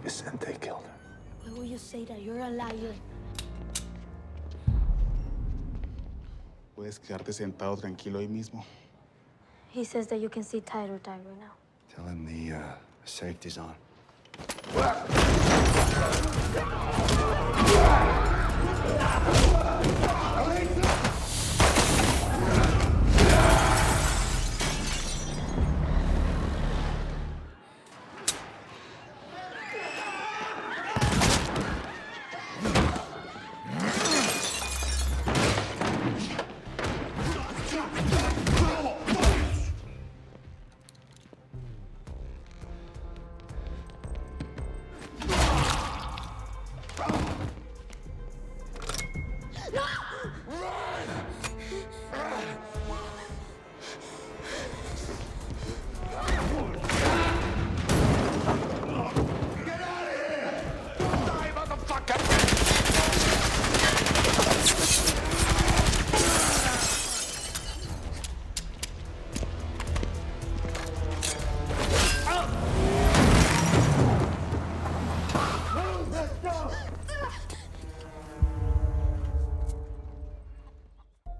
Vicente killed her. Why would you say that? You're a liar. Puedes quedarte sentado tranquilo ahí mismo. He says that you can see Tyler die right now. Tell him the safety's on.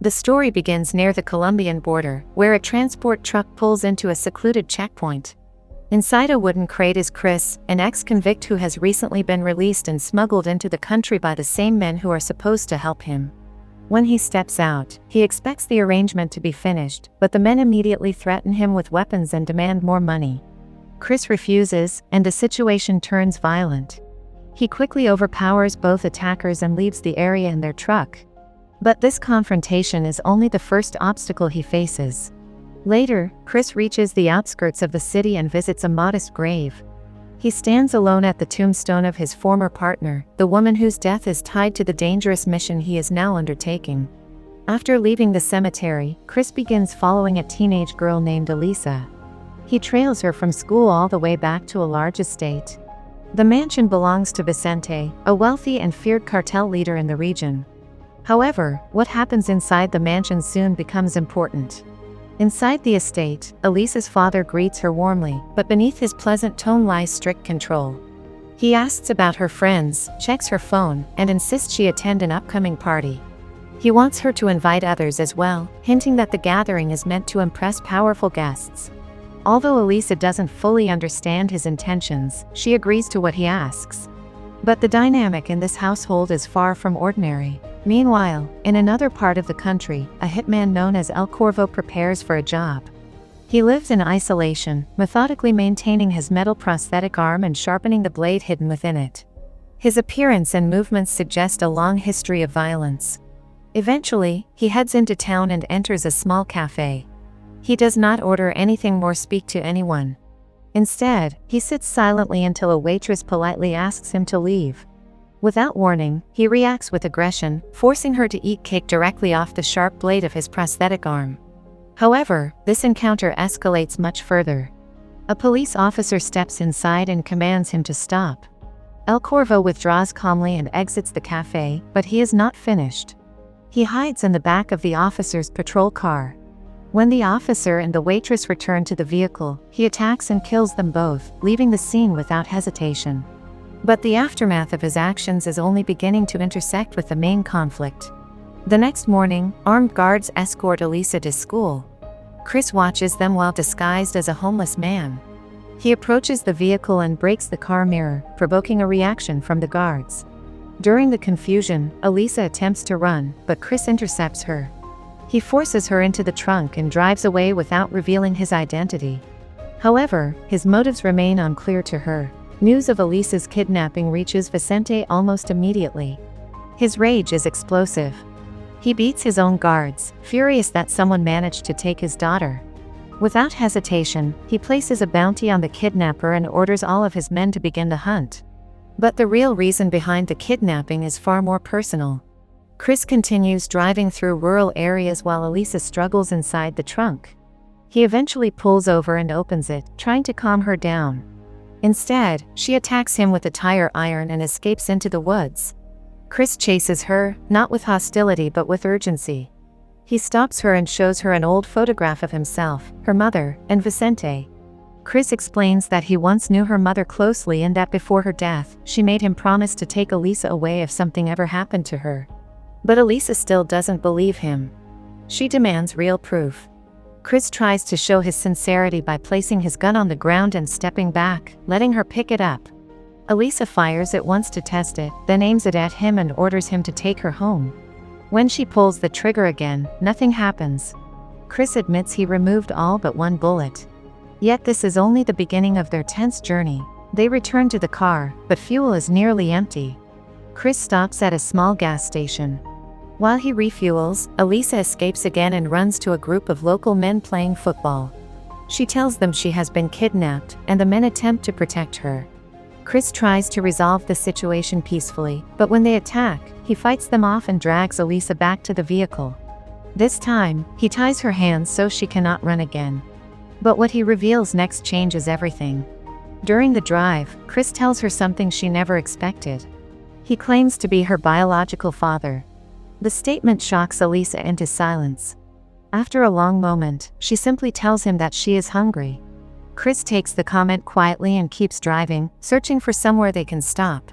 The story begins near the Colombian border, where a transport truck pulls into a secluded checkpoint. Inside a wooden crate is Chris, an ex-convict who has recently been released and smuggled into the country by the same men who are supposed to help him. When he steps out, he expects the arrangement to be finished, but the men immediately threaten him with weapons and demand more money. Chris refuses, and the situation turns violent. He quickly overpowers both attackers and leaves the area in their truck. But this confrontation is only the first obstacle he faces. Later, Chris reaches the outskirts of the city and visits a modest grave. He stands alone at the tombstone of his former partner, the woman whose death is tied to the dangerous mission he is now undertaking. After leaving the cemetery, Chris begins following a teenage girl named Alisa. He trails her from school all the way back to a large estate. The mansion belongs to Vicente, a wealthy and feared cartel leader in the region. However, what happens inside the mansion soon becomes important. Inside the estate, Alisa's father greets her warmly, but beneath his pleasant tone lies strict control. He asks about her friends, checks her phone, and insists she attend an upcoming party. He wants her to invite others as well, hinting that the gathering is meant to impress powerful guests. Although Alisa doesn't fully understand his intentions, she agrees to what he asks. But the dynamic in this household is far from ordinary. Meanwhile, in another part of the country, a hitman known as El Corvo prepares for a job. He lives in isolation, methodically maintaining his metal prosthetic arm and sharpening the blade hidden within it. His appearance and movements suggest a long history of violence. Eventually, he heads into town and enters a small cafe. He does not order anything or speak to anyone. Instead, he sits silently until a waitress politely asks him to leave. Without warning, he reacts with aggression, forcing her to eat cake directly off the sharp blade of his prosthetic arm. However, this encounter escalates much further. A police officer steps inside and commands him to stop. El Corvo withdraws calmly and exits the cafe, but he is not finished. He hides in the back of the officer's patrol car. When the officer and the waitress return to the vehicle, he attacks and kills them both, leaving the scene without hesitation. But the aftermath of his actions is only beginning to intersect with the main conflict. The next morning, armed guards escort Alisa to school. Chris watches them while disguised as a homeless man. He approaches the vehicle and breaks the car mirror, provoking a reaction from the guards. During the confusion, Alisa attempts to run, but Chris intercepts her. He forces her into the trunk and drives away without revealing his identity. However, his motives remain unclear to her. News of Alisa's kidnapping reaches Vicente almost immediately. His rage is explosive. He beats his own guards, furious that someone managed to take his daughter. Without hesitation, he places a bounty on the kidnapper and orders all of his men to begin the hunt. But the real reason behind the kidnapping is far more personal. Chris continues driving through rural areas while Alisa struggles inside the trunk. He eventually pulls over and opens it, trying to calm her down. Instead, she attacks him with a tire iron and escapes into the woods. Chris chases her, not with hostility but with urgency. He stops her and shows her an old photograph of himself, her mother, and Vicente. Chris explains that he once knew her mother closely and that before her death, she made him promise to take Alisa away if something ever happened to her. But Alisa still doesn't believe him. She demands real proof. Chris tries to show his sincerity by placing his gun on the ground and stepping back, letting her pick it up. Alisa fires it once to test it, then aims it at him and orders him to take her home. When she pulls the trigger again, nothing happens. Chris admits he removed all but one bullet. Yet this is only the beginning of their tense journey. They return to the car, but fuel is nearly empty. Chris stops at a small gas station. While he refuels, Alisa escapes again and runs to a group of local men playing football. She tells them she has been kidnapped, and the men attempt to protect her. Chris tries to resolve the situation peacefully, but when they attack, he fights them off and drags Alisa back to the vehicle. This time, he ties her hands so she cannot run again. But what he reveals next changes everything. During the drive, Chris tells her something she never expected. He claims to be her biological father. The statement shocks Alisa into silence. After a long moment, she simply tells him that she is hungry. Chris takes the comment quietly and keeps driving, searching for somewhere they can stop.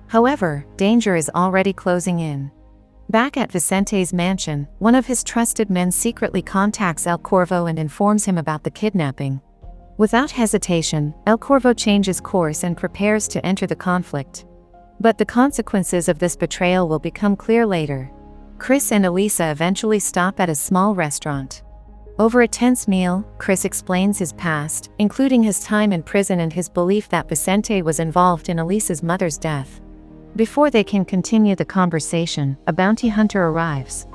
However, danger is already closing in. Back at Vicente's mansion, one of his trusted men secretly contacts El Corvo and informs him about the kidnapping. Without hesitation, El Corvo changes course and prepares to enter the conflict. But the consequences of this betrayal will become clear later. Chris and Alisa eventually stop at a small restaurant. Over a tense meal, Chris explains his past, including his time in prison and his belief that Vicente was involved in Alisa's mother's death. Before they can continue the conversation, a bounty hunter arrives.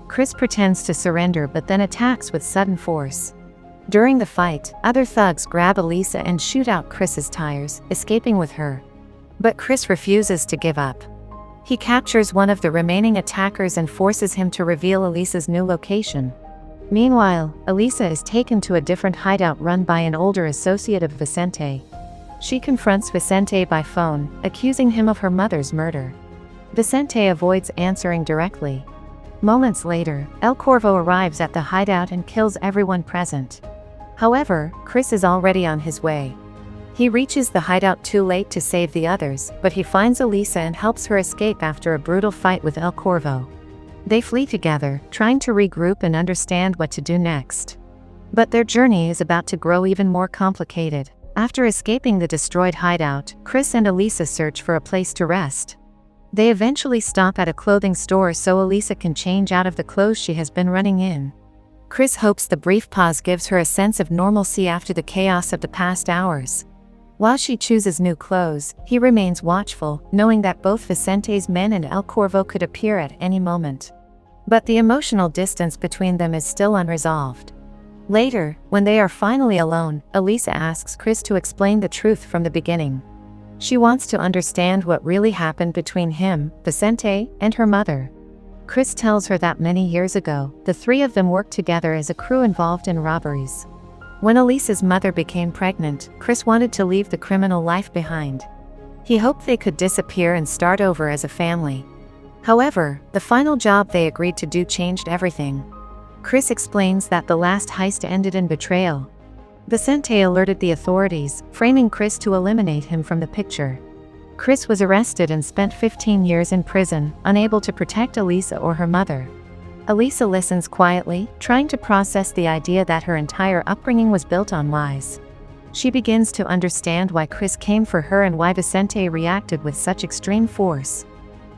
Chris pretends to surrender but then attacks with sudden force. During the fight, other thugs grab Alisa and shoot out Chris's tires, escaping with her. But Chris refuses to give up. He captures one of the remaining attackers and forces him to reveal Alisa's new location. Meanwhile, Alisa is taken to a different hideout run by an older associate of Vicente. She confronts Vicente by phone, accusing him of her mother's murder. Vicente avoids answering directly. Moments later, El Corvo arrives at the hideout and kills everyone present. However, Chris is already on his way. He reaches the hideout too late to save the others, but he finds Alisa and helps her escape after a brutal fight with El Corvo. They flee together, trying to regroup and understand what to do next. But their journey is about to grow even more complicated. After escaping the destroyed hideout, Chris and Alisa search for a place to rest. They eventually stop at a clothing store so Alisa can change out of the clothes she has been running in. Chris hopes the brief pause gives her a sense of normalcy after the chaos of the past hours. While she chooses new clothes, he remains watchful, knowing that both Vicente's men and El Corvo could appear at any moment. But the emotional distance between them is still unresolved. Later, when they are finally alone, Alisa asks Chris to explain the truth from the beginning. She wants to understand what really happened between him, Vicente, and her mother. Chris tells her that many years ago, the three of them worked together as a crew involved in robberies. When Alisa's mother became pregnant, Chris wanted to leave the criminal life behind. He hoped they could disappear and start over as a family. However, the final job they agreed to do changed everything. Chris explains that the last heist ended in betrayal. Vicente alerted the authorities, framing Chris to eliminate him from the picture. Chris was arrested and spent 15 years in prison, unable to protect Alisa or her mother. Alisa listens quietly, trying to process the idea that her entire upbringing was built on lies. She begins to understand why Chris came for her and why Vicente reacted with such extreme force.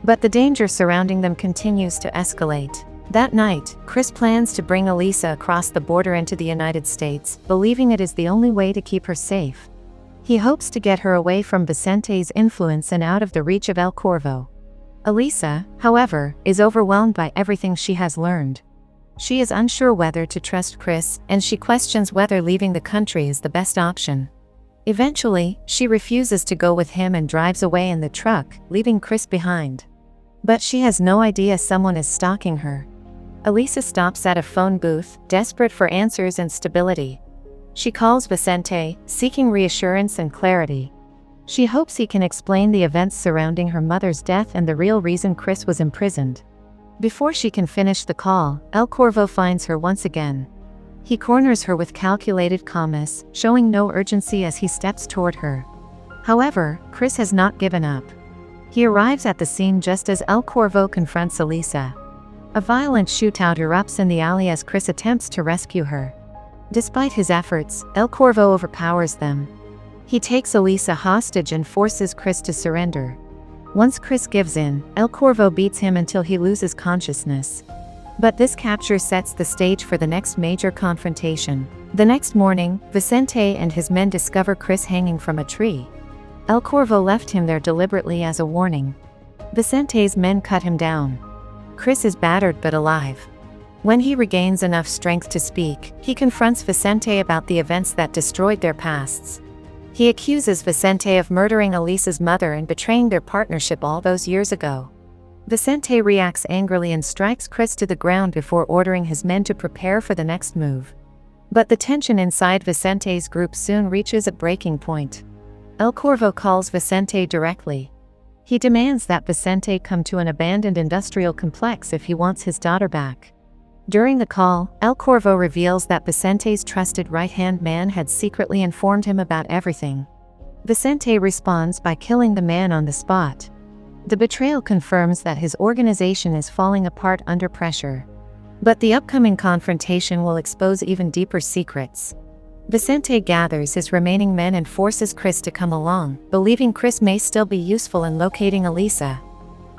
But the danger surrounding them continues to escalate. That night, Chris plans to bring Alisa across the border into the United States, believing it is the only way to keep her safe. He hopes to get her away from Vicente's influence and out of the reach of El Corvo. Alisa, however, is overwhelmed by everything she has learned. She is unsure whether to trust Chris, and she questions whether leaving the country is the best option. Eventually, she refuses to go with him and drives away in the truck, leaving Chris behind. But she has no idea someone is stalking her. Alisa stops at a phone booth, desperate for answers and stability. She calls Vicente, seeking reassurance and clarity. She hopes he can explain the events surrounding her mother's death and the real reason Chris was imprisoned. Before she can finish the call, El Corvo finds her once again. He corners her with calculated calmness, showing no urgency as he steps toward her. However, Chris has not given up. He arrives at the scene just as El Corvo confronts Alisa. A violent shootout erupts in the alley as Chris attempts to rescue her. Despite his efforts, El Corvo overpowers them. He takes Alisa hostage and forces Chris to surrender. Once Chris gives in, El Corvo beats him until he loses consciousness. But this capture sets the stage for the next major confrontation. The next morning, Vicente and his men discover Chris hanging from a tree. El Corvo left him there deliberately as a warning. Vicente's men cut him down. Chris is battered but alive. When he regains enough strength to speak, he confronts Vicente about the events that destroyed their pasts. He accuses Vicente of murdering Alisa's mother and betraying their partnership all those years ago. Vicente reacts angrily and strikes Chris to the ground before ordering his men to prepare for the next move. But the tension inside Vicente's group soon reaches a breaking point. El Corvo calls Vicente directly. He demands that Vicente come to an abandoned industrial complex if he wants his daughter back. During the call, El Corvo reveals that Vicente's trusted right-hand man had secretly informed him about everything. Vicente responds by killing the man on the spot. The betrayal confirms that his organization is falling apart under pressure. But the upcoming confrontation will expose even deeper secrets. Vicente gathers his remaining men and forces Chris to come along, believing Chris may still be useful in locating Alisa.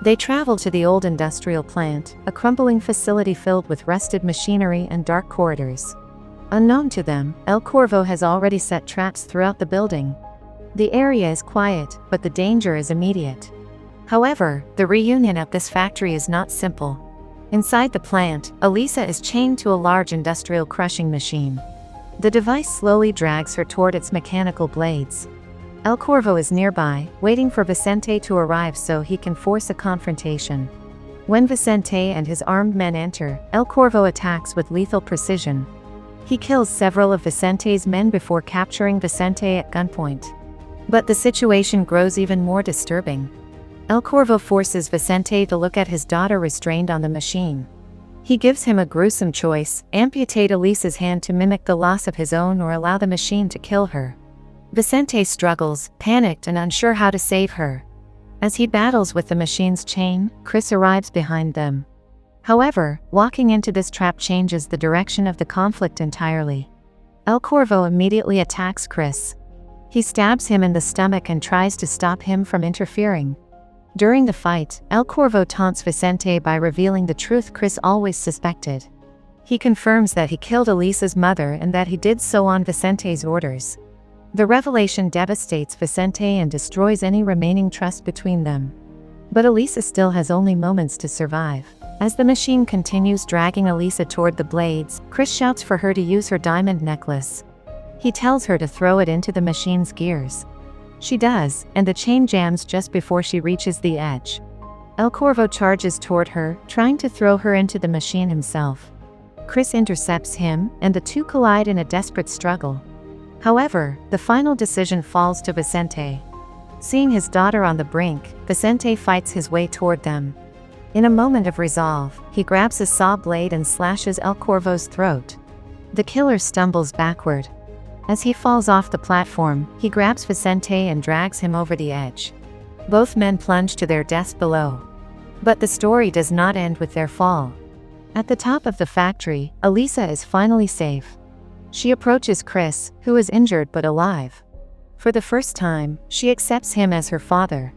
They travel to the old industrial plant, a crumbling facility filled with rusted machinery and dark corridors. Unknown to them, El Corvo has already set traps throughout the building. The area is quiet, but the danger is immediate. However, the reunion at this factory is not simple. Inside the plant, Alisa is chained to a large industrial crushing machine. The device slowly drags her toward its mechanical blades. El Corvo is nearby, waiting for Vicente to arrive so he can force a confrontation. When Vicente and his armed men enter, El Corvo attacks with lethal precision. He kills several of Vicente's men before capturing Vicente at gunpoint. But the situation grows even more disturbing. El Corvo forces Vicente to look at his daughter restrained on the machine. He gives him a gruesome choice: amputate Alisa's hand to mimic the loss of his own or allow the machine to kill her. Vicente struggles, panicked and unsure how to save her. As he battles with the machine's chain, Chris arrives behind them. However, walking into this trap changes the direction of the conflict entirely. El Corvo immediately attacks Chris. He stabs him in the stomach and tries to stop him from interfering. During the fight, El Corvo taunts Vicente by revealing the truth Chris always suspected. He confirms that he killed Alisa's mother and that he did so on Vicente's orders. The revelation devastates Vicente and destroys any remaining trust between them. But Alisa still has only moments to survive. As the machine continues dragging Alisa toward the blades, Chris shouts for her to use her diamond necklace. He tells her to throw it into the machine's gears. She does, and the chain jams just before she reaches the edge. El Corvo charges toward her, trying to throw her into the machine himself. Chris intercepts him, and the two collide in a desperate struggle. However, the final decision falls to Vicente. Seeing his daughter on the brink, Vicente fights his way toward them. In a moment of resolve, he grabs a saw blade and slashes El Corvo's throat. The killer stumbles backward. As he falls off the platform, he grabs Vicente and drags him over the edge. Both men plunge to their deaths below. But the story does not end with their fall. At the top of the factory, Alisa is finally safe. She approaches Chris, who is injured but alive. For the first time, she accepts him as her father.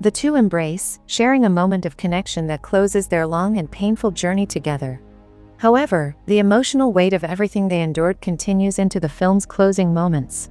The two embrace, sharing a moment of connection that closes their long and painful journey together. However, the emotional weight of everything they endured continues into the film's closing moments.